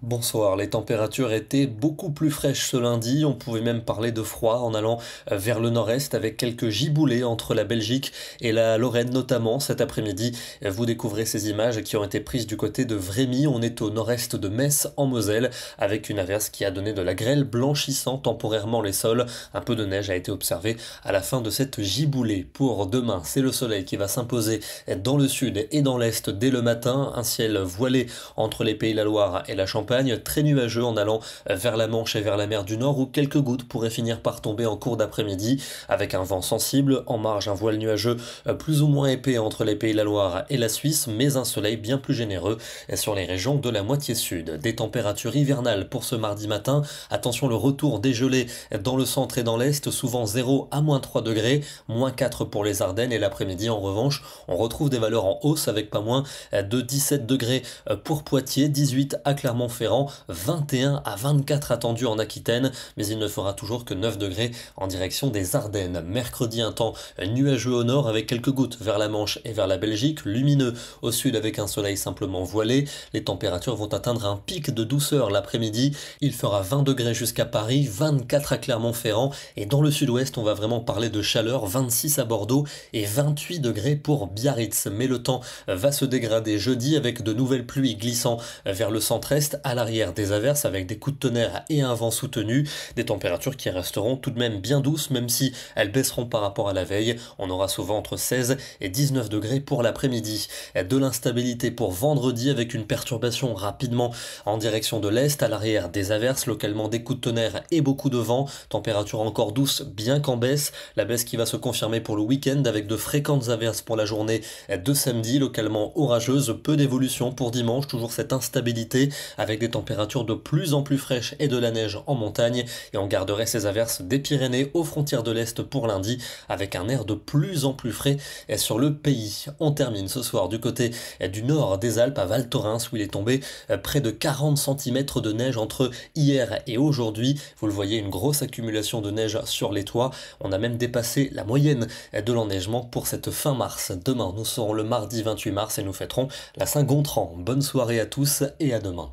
Bonsoir, les températures étaient beaucoup plus fraîches ce lundi, on pouvait même parler de froid en allant vers le nord-est avec quelques giboulées entre la Belgique et la Lorraine notamment. Cet après-midi, vous découvrez ces images qui ont été prises du côté de Vrémy, on est au nord-est de Metz en Moselle avec une averse qui a donné de la grêle blanchissant temporairement les sols. Un peu de neige a été observé à la fin de cette giboulée. Pour demain, c'est le soleil qui va s'imposer dans le sud et dans l'est dès le matin, un ciel voilé entre les Pays de la Loire et la Champagne, très nuageux en allant vers la Manche et vers la mer du Nord où quelques gouttes pourraient finir par tomber en cours d'après-midi avec un vent sensible, en marge un voile nuageux plus ou moins épais entre les Pays de la Loire et la Suisse, mais un soleil bien plus généreux sur les régions de la moitié sud. Des températures hivernales pour ce mardi matin, attention le retour des gelées dans le centre et dans l'est, souvent 0 à -3 degrés, -4 pour les Ardennes et l'après-midi en revanche on retrouve des valeurs en hausse avec pas moins de 17 degrés pour Poitiers, 18 à Clermont-Ferrand, 21 à 24 attendus en Aquitaine, mais il ne fera toujours que 9 degrés en direction des Ardennes. Mercredi, un temps nuageux au nord avec quelques gouttes vers la Manche et vers la Belgique, lumineux au sud avec un soleil simplement voilé. Les températures vont atteindre un pic de douceur l'après-midi. Il fera 20 degrés jusqu'à Paris, 24 à Clermont-Ferrand et dans le sud-ouest, on va vraiment parler de chaleur, 26 à Bordeaux et 28 degrés pour Biarritz. Mais le temps va se dégrader jeudi avec de nouvelles pluies glissant vers le centre-est à l'arrière des averses avec des coups de tonnerre et un vent soutenu, des températures qui resteront tout de même bien douces même si elles baisseront par rapport à la veille. On aura souvent entre 16 et 19 degrés pour l'après-midi. De l'instabilité pour vendredi avec une perturbation rapidement en direction de l'est, à l'arrière des averses, localement des coups de tonnerre et beaucoup de vent, température encore douce bien qu'en baisse, la baisse qui va se confirmer pour le week-end avec de fréquentes averses pour la journée de samedi, localement orageuse, peu d'évolution pour dimanche, toujours cette instabilité avec des températures de plus en plus fraîches et de la neige en montagne et on garderait ces averses des Pyrénées aux frontières de l'Est pour lundi avec un air de plus en plus frais sur le pays. On termine ce soir du côté du nord des Alpes à Val Thorens où il est tombé près de 40 cm de neige entre hier et aujourd'hui. Vous le voyez, une grosse accumulation de neige sur les toits. On a même dépassé la moyenne de l'enneigement pour cette fin mars. Demain, nous serons le mardi 28 mars et nous fêterons la Saint-Gontran. Bonne soirée à tous et à demain.